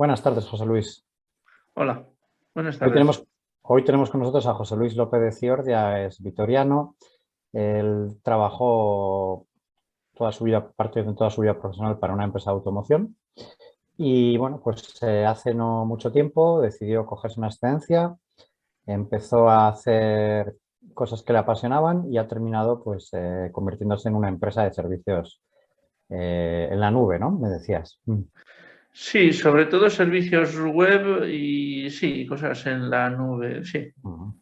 Buenas tardes, José Luis. Hola, buenas Hoy tardes. tenemos, hoy tenemos con nosotros a José Luis López de Ciordia, es vitoriano. Él trabajó toda su vida, parte de toda su vida profesional para una empresa de automoción y bueno, pues hace no mucho tiempo decidió cogerse una excedencia, empezó a hacer cosas que le apasionaban y ha terminado pues convirtiéndose en una empresa de servicios en la nube, ¿no? Me decías. Sí, sobre todo servicios web y sí, cosas en la nube, sí. Ujú.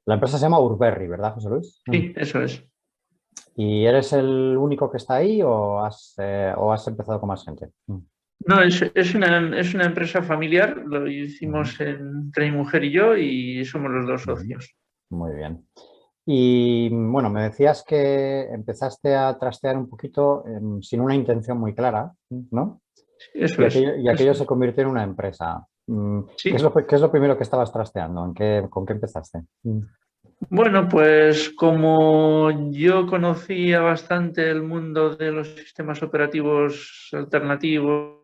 La empresa se llama Urberri, ¿verdad, José Luis? Sí, eso es. ¿Y eres el único que está ahí o has empezado con más gente? No, es una empresa familiar, lo Ujú, hicimos entre mi mujer y yo y somos los dos ujú. socios. Muy bien. Y bueno, me decías que empezaste a trastear un poquito sin una intención muy clara, ¿no? Sí, eso es, Y eso aquello se es. convirtió en una empresa. Sí. Qué es lo primero que estabas trasteando? ¿Con qué empezaste? Bueno, pues como yo conocía bastante el mundo de los sistemas operativos alternativos,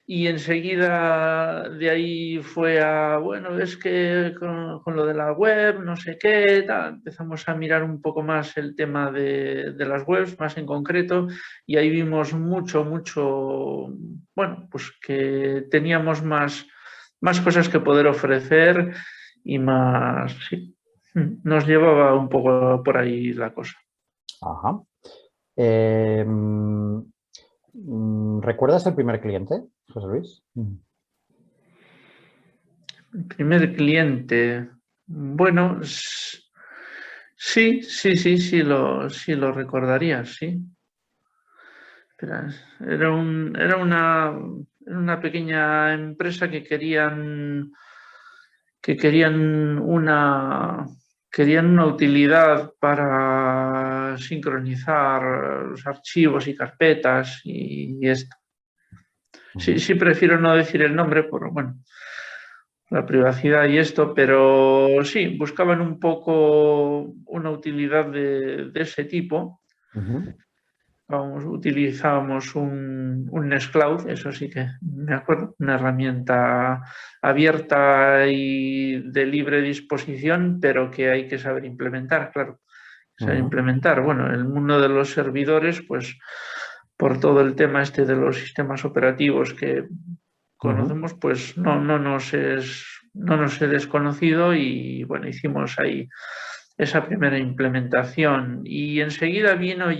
y enseguida de ahí fue a, bueno, es que con lo de la web, no sé qué, tal. Empezamos a mirar un poco más el tema de las webs, más en concreto, y ahí vimos mucho, bueno, pues que teníamos más cosas que poder ofrecer y más, sí, nos llevaba un poco por ahí la cosa. Ajá. Eh, ¿Recuerdas el primer cliente, José Luis? El primer cliente, bueno, sí lo recordaría, sí. Espera, era una pequeña empresa que querían una utilidad para sincronizar los archivos y carpetas y esto. Sí, Ujú, sí prefiero no decir el nombre por, bueno, la privacidad y esto, pero sí, buscaban un poco una utilidad de ese tipo. ujú, Utilizábamos un Nextcloud, eso sí que me acuerdo, una herramienta abierta y de libre disposición, pero que hay que saber implementar, claro. Saber ujú, implementar. Bueno, el mundo de los servidores, pues por todo el tema este de los sistemas operativos que ujú. conocemos, pues no nos es desconocido y bueno, hicimos ahí esa primera implementación y enseguida vinieron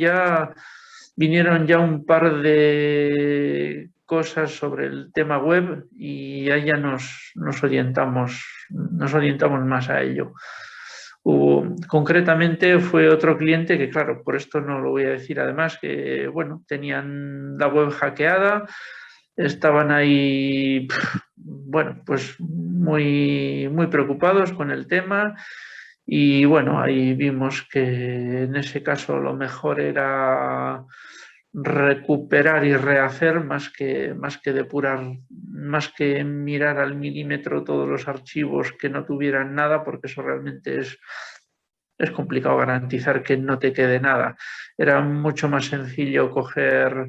ya un par de cosas sobre el tema web y ahí ya nos orientamos más a ello. Concretamente fue otro cliente que, claro, por esto no lo voy a decir además, que, bueno, tenían la web hackeada, estaban ahí, bueno, pues muy preocupados con el tema y, bueno, ahí vimos que en ese caso lo mejor era recuperar y rehacer más que depurar, más que mirar al milímetro todos los archivos que no tuvieran nada, porque eso realmente es complicado garantizar que no te quede nada. Era mucho más sencillo coger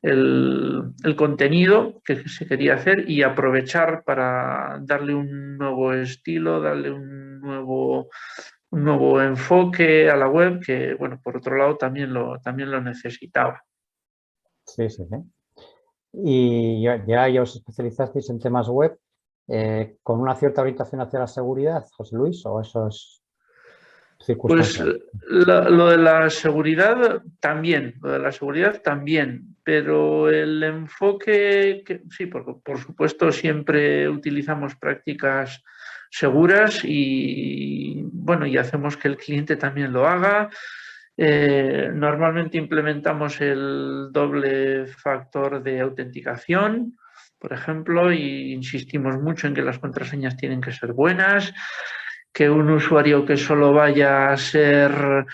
el contenido que se quería hacer y aprovechar para darle un nuevo estilo, darle un nuevo enfoque a la web que, bueno, por otro lado también lo necesitaba. Sí, sí, sí. Y ya os especializasteis en temas web con una cierta orientación hacia la seguridad, José Luis, o eso es Pues circunstancial. lo de la seguridad también, pero el enfoque, sí, porque por supuesto siempre utilizamos prácticas seguras y bueno, y hacemos que el cliente también lo haga. Normalmente implementamos el doble factor de autenticación, por ejemplo, y insistimos mucho en que las contraseñas tienen que ser buenas, que un usuario que solo vaya a ser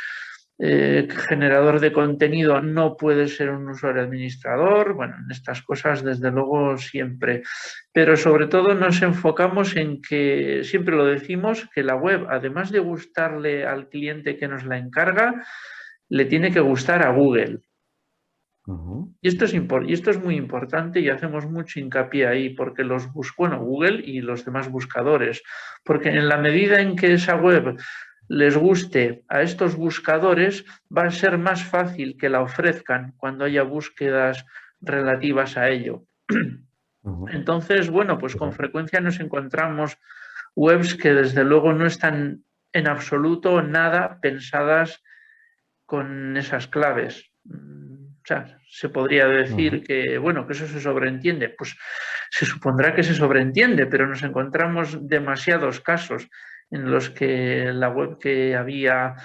generador de contenido no puede ser un usuario administrador. Bueno, en estas cosas desde luego siempre. Pero sobre todo nos enfocamos en que, siempre lo decimos, que la web, además de gustarle al cliente que nos la encarga, le tiene que gustar a Google. Y esto es muy importante y hacemos mucho hincapié ahí, porque Google y los demás buscadores, porque en la medida en que esa web les guste a estos buscadores, va a ser más fácil que la ofrezcan cuando haya búsquedas relativas a ello. Entonces, bueno, pues con frecuencia nos encontramos webs que desde luego no están en absoluto nada pensadas con esas claves. O sea, se podría decir que, bueno, que eso se sobreentiende. Pues se supondrá que se sobreentiende, pero nos encontramos demasiados casos en los que la web que había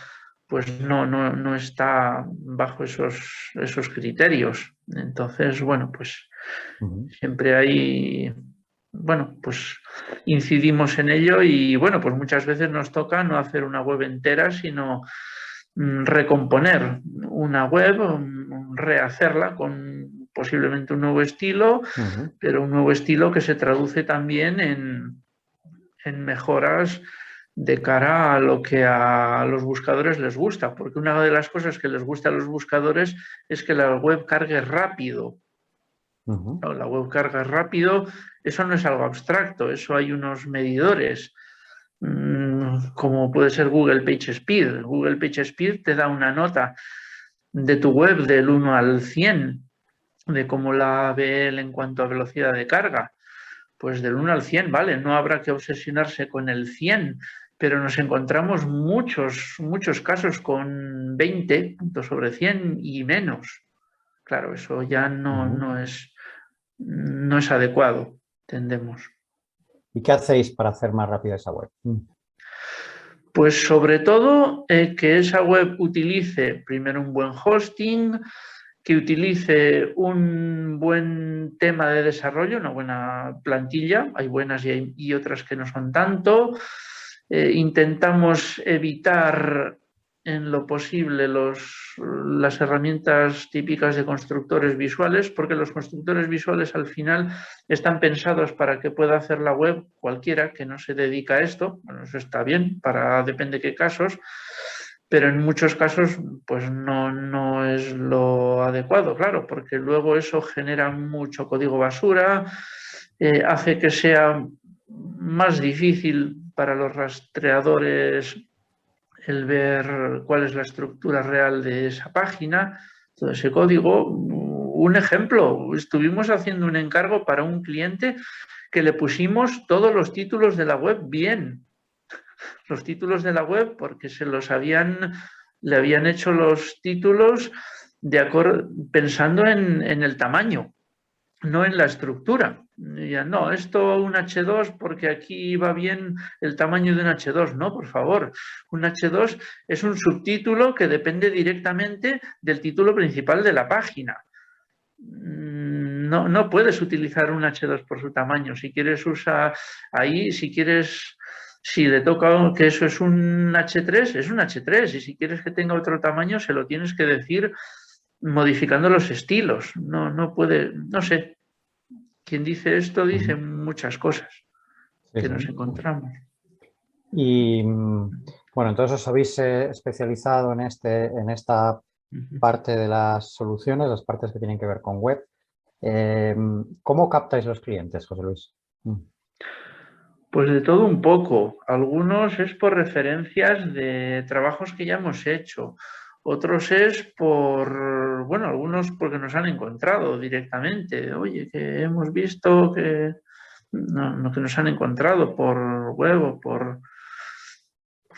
pues no está bajo esos criterios. Entonces, bueno, pues siempre hay, bueno, pues incidimos en ello y, bueno, pues muchas veces nos toca no hacer una web entera, sino recomponer una web, rehacerla con posiblemente un nuevo estilo, pero un nuevo estilo que se traduce también en mejoras de cara a lo que a los buscadores les gusta, porque una de las cosas que les gusta a los buscadores es que la web cargue rápido. La web carga rápido, eso no es algo abstracto, eso hay unos medidores, como puede ser Google PageSpeed. Google PageSpeed te da una nota de tu web del 1 al 100, de cómo la ve él en cuanto a velocidad de carga. Pues del 1 al 100, vale, no habrá que obsesionarse con el 100, pero nos encontramos muchos casos con 20 puntos sobre 100 y menos. Claro, eso ya no es adecuado, entendemos. ¿Y qué hacéis para hacer más rápida esa web? Pues sobre todo que esa web utilice primero un buen hosting, que utilice un buen tema de desarrollo, una buena plantilla, hay buenas y otras que no son tanto. Intentamos evitar en lo posible las herramientas típicas de constructores visuales, porque los constructores visuales al final están pensados para que pueda hacer la web cualquiera que no se dedica a esto. Bueno, eso está bien, depende de qué casos, pero en muchos casos pues no es lo adecuado, claro, porque luego eso genera mucho código basura, hace que sea más difícil para los rastreadores el ver cuál es la estructura real de esa página, todo ese código. Un ejemplo, estuvimos haciendo un encargo para un cliente que le pusimos todos los títulos de la web bien. Los títulos de la web porque le habían hecho los títulos pensando en el tamaño, no en la estructura. No, esto un H2 porque aquí va bien el tamaño de un H2. No, por favor, un H2 es un subtítulo que depende directamente del título principal de la página. No puedes utilizar un H2 por su tamaño. Si quieres usa ahí, si le toca que eso es un H3, es un H3. Y si quieres que tenga otro tamaño, se lo tienes que decir modificando los estilos. No puede, no sé. Quien dice esto dice muchas cosas que nos encontramos. Y bueno, entonces os habéis especializado en esta parte de las soluciones, las partes que tienen que ver con web. ¿Cómo captáis los clientes, José Luis? Pues de todo un poco. Algunos es por referencias de trabajos que ya hemos hecho. Otros es algunos porque nos han encontrado directamente. Oye, que hemos visto que nos han encontrado por web o por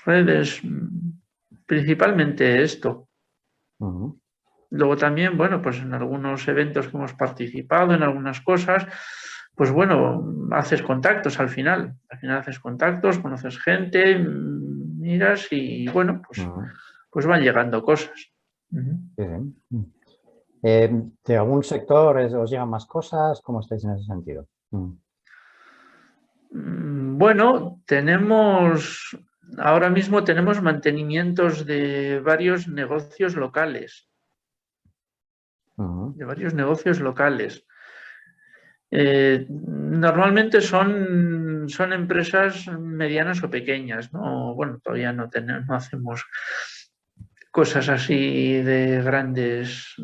redes. Principalmente esto. Luego también, bueno, pues en algunos eventos que hemos participado, en algunas cosas, pues bueno, haces contactos al final. Al final haces contactos, conoces gente, miras y bueno, pues van llegando cosas. ¿De algún sector os llegan más cosas? ¿Cómo estáis en ese sentido? Bueno, tenemos ahora mismo tenemos mantenimientos de varios negocios locales. Ujú. De varios negocios locales. Normalmente son empresas medianas o pequeñas, ¿no? Bueno, todavía no hacemos cosas así de grandes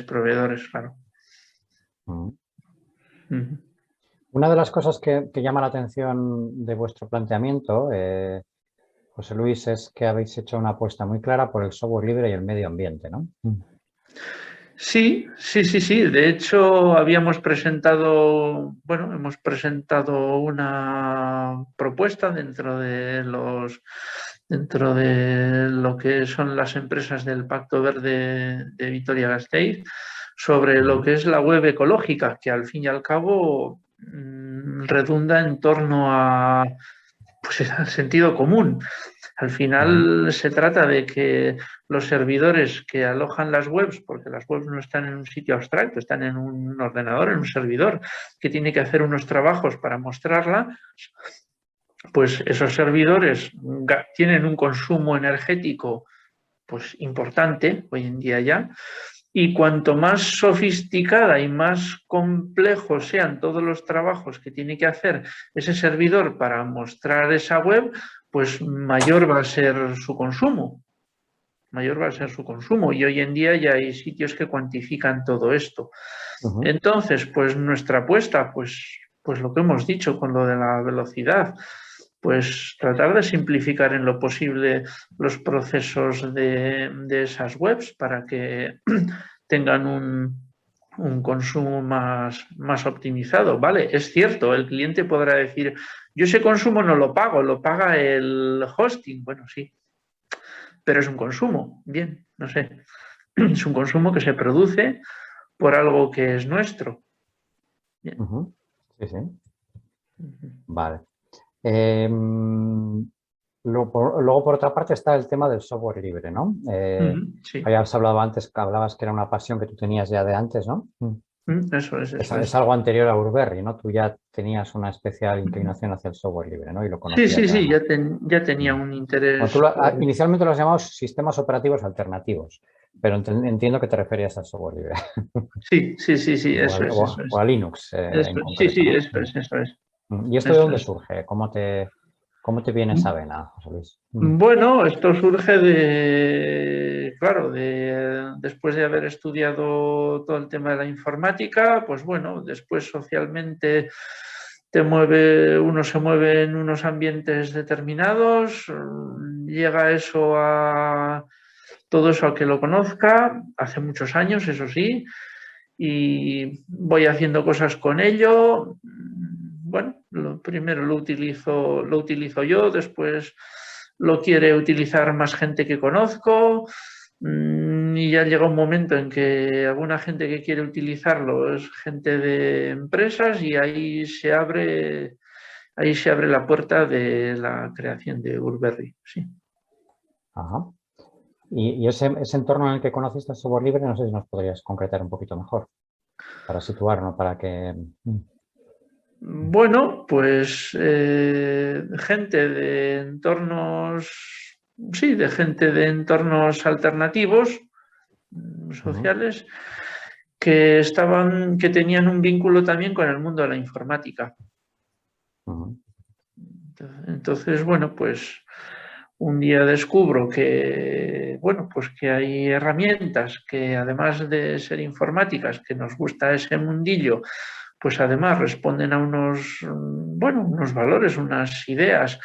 proveedores, claro. Ujú. Ujú. Una de las cosas que llama la atención de vuestro planteamiento, José Luis, es que habéis hecho una apuesta muy clara por el software libre y el medio ambiente, ¿no? Sí, sí, sí, sí. De hecho, hemos presentado una propuesta dentro de lo que son las empresas del Pacto Verde de Vitoria-Gasteiz, sobre lo Ujú. que es la web ecológica, que al fin y al cabo redunda en torno a, pues, al sentido común. Al Ujú. final se trata de que los servidores que alojan las webs, porque las webs no están en un sitio abstracto, están en un ordenador, en un servidor, que tiene que hacer unos trabajos para mostrarla, pues esos servidores tienen un consumo energético pues importante hoy en día ya, y cuanto más sofisticada y más complejos sean todos los trabajos que tiene que hacer ese servidor para mostrar esa web, pues mayor va a ser su consumo. Mayor va a ser su consumo. Y hoy en día ya hay sitios que cuantifican todo esto. Ujú. Entonces, pues nuestra apuesta, pues lo que hemos dicho con lo de la velocidad, pues tratar de simplificar en lo posible los procesos de esas webs para que tengan un consumo más optimizado. Vale, es cierto, el cliente podrá decir, yo ese consumo no lo pago, lo paga el hosting. Bueno, sí, pero es un consumo, bien, no sé, es un consumo que se produce por algo que es nuestro. Bien. Ujú. Sí, sí. Ujú. Vale. Luego, por otra parte, está el tema del software libre, ¿no? Sí, Habías hablado antes, que hablabas que era una pasión que tú tenías ya de antes, ¿no? eso es, eso Es es. algo anterior a Urberry, ¿no? Tú ya tenías una especial inclinación hacia el software libre, ¿no? Y lo Sí, sí, conocías sí, además. ya tenía Mm. un Bueno, interés por... inicialmente los llamamos sistemas operativos alternativos, pero entiendo que te referías al software libre Sí, sí, sí, sí, o, eso es, eso o es. a Linux en Sí, concreto, sí, ¿no? eso es, eso es, ¿Y esto de eso dónde es. surge? ¿Cómo te viene esa vena, José Luis? Bueno, esto surge claro, después de haber estudiado todo el tema de la informática, pues bueno, después socialmente uno se mueve en unos ambientes determinados, llega todo eso a que lo conozca, hace muchos años, eso sí, y voy haciendo cosas con ello. Bueno, primero lo utilizo yo, después lo quiere utilizar más gente que conozco, y ya llega un momento en que alguna gente que quiere utilizarlo es gente de empresas y ahí se abre la puerta de la creación de Urberry. Sí. Ajá. Y ese entorno en el que conociste el software libre, no sé si nos podrías concretar un poquito mejor para situarnos, para que... Bueno, pues gente de entornos, sí, de gente de entornos alternativos, Ujú. sociales, que tenían un vínculo también con el mundo de la informática. Ujú. Entonces, bueno, pues un día descubro que, bueno, pues que hay herramientas que además de ser informáticas, que nos gusta ese mundillo, pues además responden a bueno, unos valores, unas ideas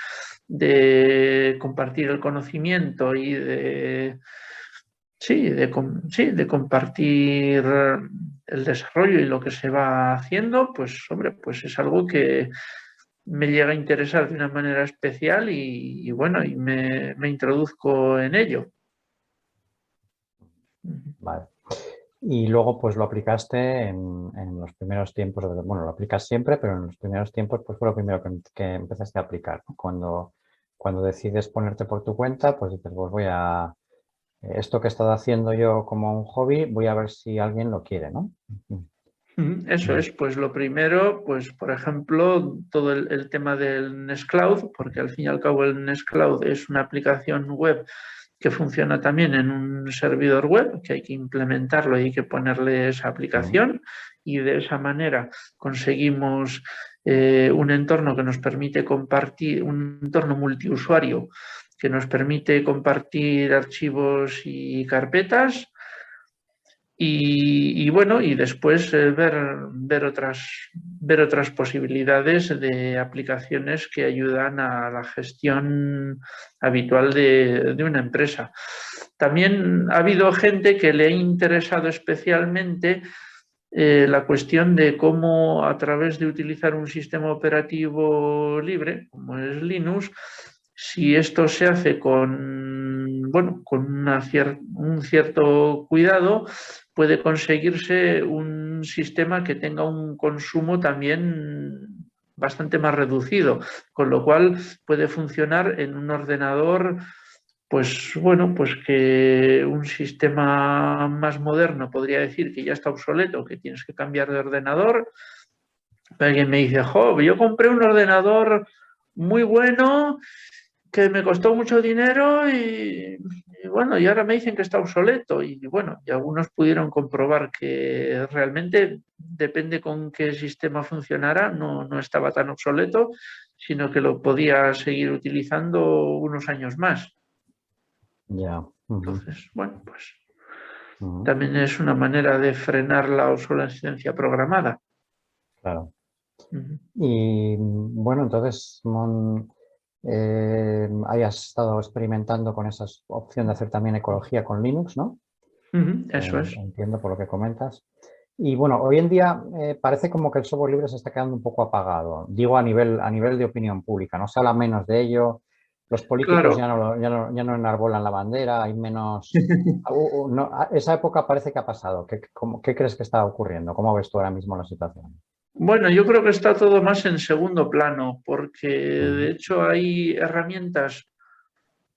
de compartir el conocimiento y sí, de compartir el desarrollo y lo que se va haciendo, pues hombre, pues es algo que me llega a interesar de una manera especial y bueno, y me introduzco en ello. Vale. Y luego pues lo aplicaste en los primeros tiempos, bueno, lo aplicas siempre, pero en los primeros tiempos pues fue lo primero que empezaste a aplicar, ¿no? Cuando decides ponerte por tu cuenta, pues dices, pues esto que he estado haciendo yo como un hobby, voy a ver si alguien lo quiere, ¿no? Eso es, pues lo primero, pues por ejemplo, todo el tema del Nextcloud, porque al fin y al cabo el Nextcloud es una aplicación web que funciona también en un servidor web, que hay que implementarlo y hay que ponerle esa aplicación, y de esa manera conseguimos un entorno que nos permite compartir, un entorno multiusuario que nos permite compartir archivos y carpetas. Y bueno, y después ver otras posibilidades de aplicaciones que ayudan a la gestión habitual de una empresa. También ha habido gente que le ha interesado especialmente la cuestión de cómo, a través de utilizar un sistema operativo libre, como es Linux, si esto se hace con un cierto cuidado, puede conseguirse un sistema que tenga un consumo también bastante más reducido, con lo cual puede funcionar en un ordenador, pues bueno, pues que un sistema más moderno podría decir que ya está obsoleto, que tienes que cambiar de ordenador. Alguien me dice, jo, yo compré un ordenador muy bueno que me costó mucho dinero y bueno, y ahora me dicen que está obsoleto. Y bueno, y algunos pudieron comprobar que realmente depende con qué sistema funcionara, no estaba tan obsoleto, sino que lo podía seguir utilizando unos años más. Ya. Entonces, bueno, pues también es una manera de frenar la obsolescencia programada. Claro. Y bueno, entonces, hayas estado experimentando con esa opción de hacer también ecología con Linux, ¿no? Eso es. Entiendo por lo que comentas. Y bueno, hoy en día parece como que el software libre se está quedando un poco apagado. Digo a nivel de opinión pública, no se habla menos de ello. Los políticos Claro. ya no enarbolan la bandera, hay menos... esa época parece que ha pasado. ¿Qué crees que está ocurriendo? ¿Cómo ves tú ahora mismo la situación? Bueno, yo creo que está todo más en segundo plano, porque de hecho hay herramientas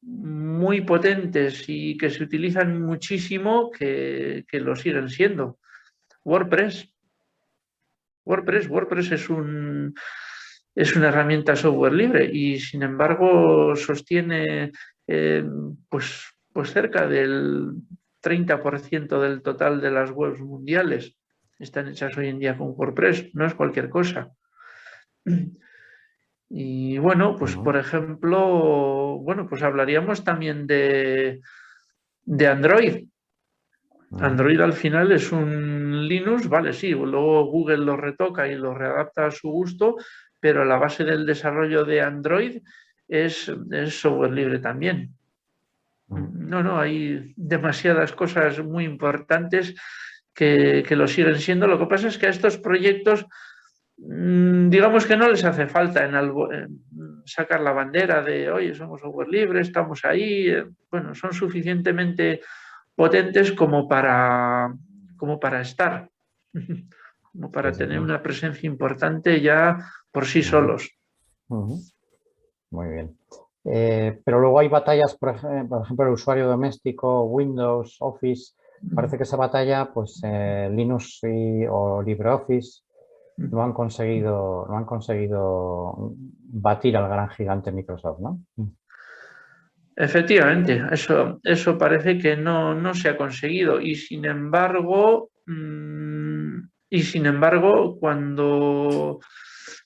muy potentes y que se utilizan muchísimo que lo siguen siendo. WordPress. WordPress es una herramienta software libre y sin embargo sostiene pues cerca del 30% del total de las webs mundiales. Están hechas hoy en día con WordPress, no es cualquier cosa. Y bueno, pues por ejemplo, bueno, pues hablaríamos también de Android. Android al final es un Linux, vale, sí, luego Google lo retoca y lo readapta a su gusto, pero la base del desarrollo de Android es software libre también. No, hay demasiadas cosas muy importantes que lo siguen siendo. Lo que pasa es que a estos proyectos, digamos que no les hace falta en sacar la bandera de, oye, somos software libre, estamos ahí. Bueno, son suficientemente potentes como para estar, como para tener una presencia importante ya por sí solos. Muy bien. Pero luego hay batallas, por ejemplo, el usuario doméstico, Windows, Office. Parece que esa batalla, pues Linux o LibreOffice no han conseguido batir al gran gigante Microsoft, ¿no? Efectivamente, eso parece que no se ha conseguido y sin embargo, cuando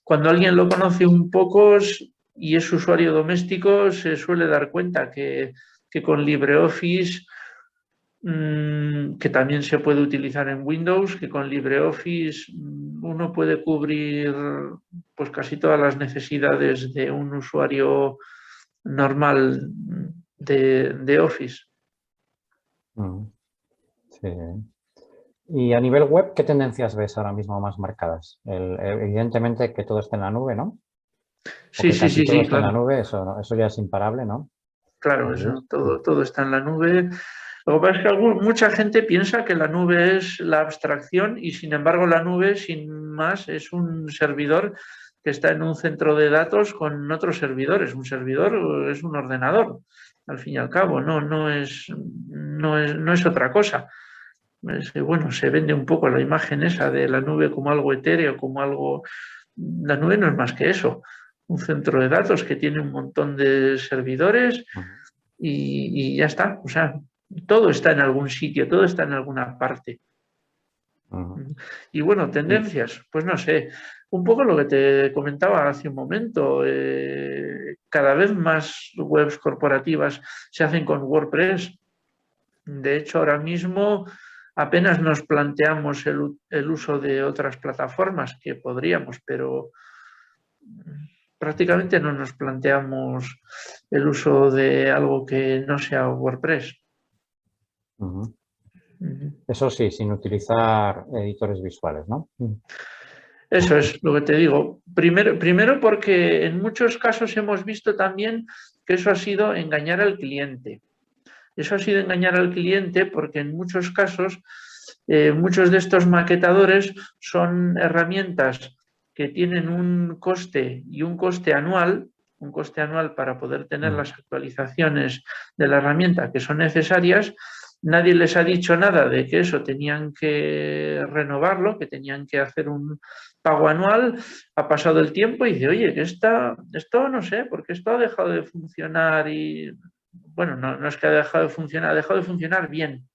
alguien lo conoce un poco y es usuario doméstico, se suele dar cuenta que con LibreOffice, que también se puede utilizar en Windows, que con LibreOffice uno puede cubrir pues casi todas las necesidades de un usuario normal de Office. Sí. Y a nivel web, ¿qué tendencias ves ahora mismo más marcadas? Evidentemente que todo esté en la nube, ¿no? Sí, Porque casi todo está en la claro. nube, eso ya es imparable, ¿no? Claro, eso, todo está en la nube. Lo que pasa es que mucha gente piensa que la nube es la abstracción y sin embargo la nube, sin más, es un servidor que está en un centro de datos con otros servidores. Un servidor es un ordenador, al fin y al cabo, no es otra cosa. Bueno, se vende un poco la imagen esa de la nube como algo etéreo, como algo... La nube no es más que eso, un centro de datos que tiene un montón de servidores y ya está. O sea, todo está en algún sitio, todo está en alguna parte. Y bueno, tendencias, pues no sé, un poco lo que te comentaba hace un momento, cada vez más webs corporativas se hacen con WordPress. De hecho, ahora mismo apenas nos planteamos el uso de otras plataformas que podríamos, pero prácticamente no nos planteamos el uso de algo que no sea WordPress. Eso sí, sin utilizar editores visuales, ¿no? Eso es lo que te digo. Primero porque en muchos casos hemos visto también que eso ha sido engañar al cliente. Eso ha sido engañar al cliente porque en muchos casos muchos de estos maquetadores son herramientas que tienen un coste y un coste anual para poder tener las actualizaciones de la herramienta que son necesarias. Nadie les ha dicho nada de que eso tenían que renovarlo, que tenían que hacer un pago anual. Ha pasado el tiempo y dice, oye, esto no sé, porque esto ha dejado de funcionar y, bueno, no es que ha dejado de funcionar bien.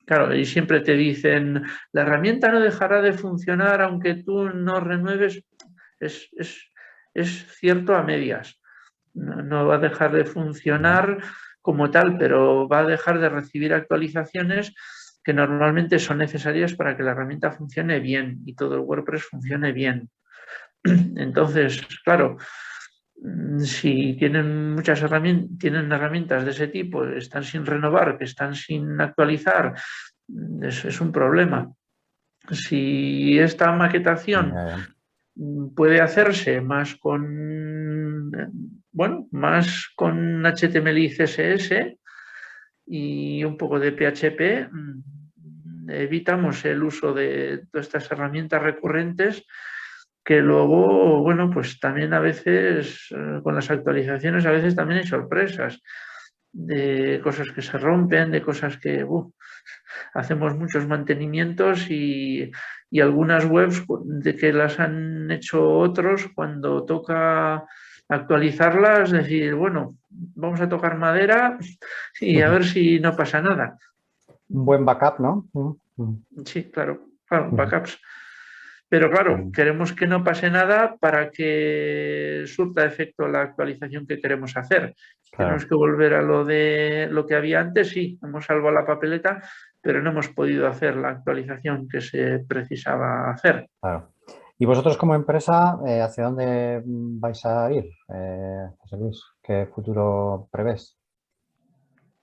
Claro, y siempre te dicen, la herramienta no dejará de funcionar aunque tú no renueves. Es cierto a medias. No va a dejar de funcionar como tal, pero va a dejar de recibir actualizaciones que normalmente son necesarias para que la herramienta funcione bien y todo el WordPress funcione bien. Entonces, claro, si tienen muchas herramientas de ese tipo, están sin renovar, que están sin actualizar, es un problema. Si esta maquetación puede hacerse más con, bueno, más con HTML y CSS y un poco de PHP, evitamos el uso de todas estas herramientas recurrentes que luego, bueno, pues también a veces con las actualizaciones a veces también hay sorpresas de cosas que se rompen, de cosas que hacemos muchos mantenimientos y algunas webs de que las han hecho otros, cuando toca actualizarlas, decir, bueno, vamos a tocar madera y a ver si no pasa nada. Un buen backup, ¿no? Sí, claro, backups. Pero claro, queremos que no pase nada para que surta efecto la actualización que queremos hacer. Claro. Tenemos que volver a lo de lo que había antes, sí, hemos salvado la papeleta, pero no hemos podido hacer la actualización que se precisaba hacer. Claro. ¿Y vosotros como empresa, hacia dónde vais a ir, José Luis? ¿Qué futuro prevés?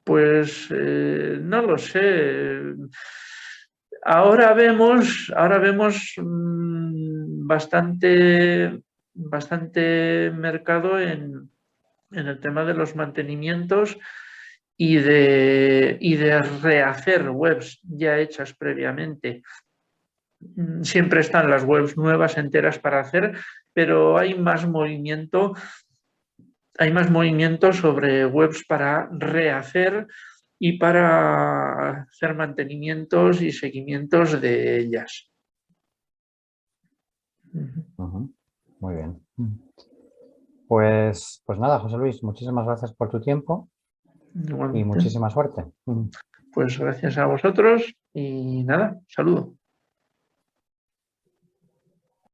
Pues no lo sé. Ahora vemos bastante mercado en el tema de los mantenimientos y de rehacer webs ya hechas previamente. Siempre están las webs nuevas enteras para hacer, pero hay más movimiento sobre webs para rehacer y para hacer mantenimientos y seguimientos de ellas. Muy bien. Pues nada, José Luis, muchísimas gracias por tu tiempo. Igualmente. Y muchísima suerte. Pues gracias a vosotros y nada, saludo.